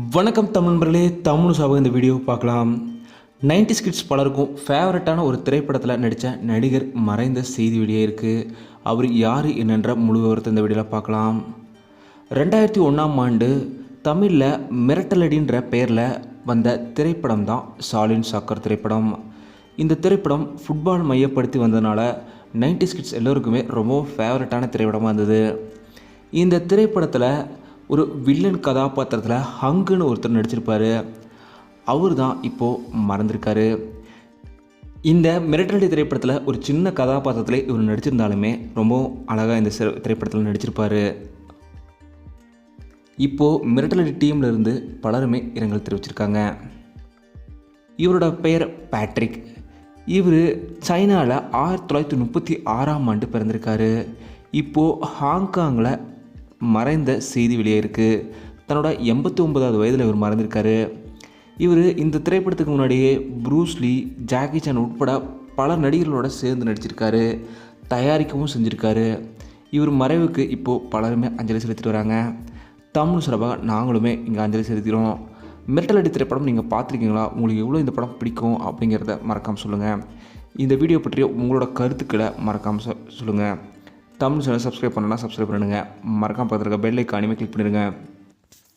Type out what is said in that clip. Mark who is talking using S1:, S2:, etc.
S1: வணக்கம் தமிழ் நண்பர்களே, தமிழ் சாபம் இந்த வீடியோ பார்க்கலாம். 90s கிட்ஸ் பலருக்கும் ஃபேவரட்டான ஒரு திரைப்படத்தில் நடித்த நடிகர் மறைந்த செய்தி வெளியே இருக்குது. அவர் யார் என்னென்ற முழு விவரத்தை இந்த வீடியோவில் பார்க்கலாம். 2001ஆம் ஆண்டு தமிழில் மிரட்டலடின்ற பெயரில் வந்த திரைப்படம் தான் சாலின் சாக்கர் திரைப்படம். இந்த திரைப்படம் ஃபுட்பால் மையப்படுத்தி வந்ததுனால 90s கிட்ஸ் எல்லோருக்குமே ரொம்ப ஃபேவரட்டான திரைப்படமாக இருந்தது. இந்த திரைப்படத்தில் ஒரு வில்லன் கதாபாத்திரத்தில் ஹங்குன்னு ஒருத்தர் நடிச்சிருப்பார். அவர் தான் இப்போது மறந்துருக்காரு. இந்த மிரட்டலடி திரைப்படத்தில் ஒரு சின்ன கதாபாத்திரத்தில் இவர் நடிச்சிருந்தாலுமே ரொம்ப அழகாக இந்த திரைப்படத்தில் நடிச்சிருப்பார். இப்போது மிரட்டலடி டீமில் இருந்து பலருமே இரங்கல் தெரிவிச்சிருக்காங்க. இவரோட பெயர் பேட்ரிக். இவர் சைனாவில் 1936ஆம் ஆண்டு பிறந்திருக்காரு. இப்போது ஹாங்காங்கில் மறைந்த செய்தி வெளியே இருக்குது. தன்னோட 89வது வயதில் இவர் மறைந்திருக்காரு. இவர் இந்த திரைப்படத்துக்கு முன்னாடியே ப்ரூஸ்லி, ஜாக்கி சான் உட்பட பல நடிகர்களோட சேர்ந்து நடிச்சிருக்காரு, தயாரிக்கவும் செஞ்சுருக்காரு. இவர் மறைவுக்கு இப்போது பலருமே அஞ்சலி செலுத்திட்டு வராங்க. தமிழ் சார்பாக நாங்களுமே இங்கே அஞ்சலி செலுத்திக்கிறோம். மிரட்டலடி திரைப்படம் நீங்கள் பார்த்துருக்கீங்களா? உங்களுக்கு எவ்வளோ இந்த படம் பிடிக்கும் அப்படிங்கிறத மறக்காமல் சொல்லுங்கள். இந்த வீடியோ பற்றிய உங்களோட கருத்துக்களை மறக்காமல் சொல்லுங்கள். தமிழ் சேனல் சப்ஸ்கிரைப் பண்ணலாம், சப்ஸ்கிரைப் பண்ணுங்கள். மறக்காமல் பார்த்துருக்க பெல் ஐக்கானையுமே கிளிக் பண்ணிடுங்க.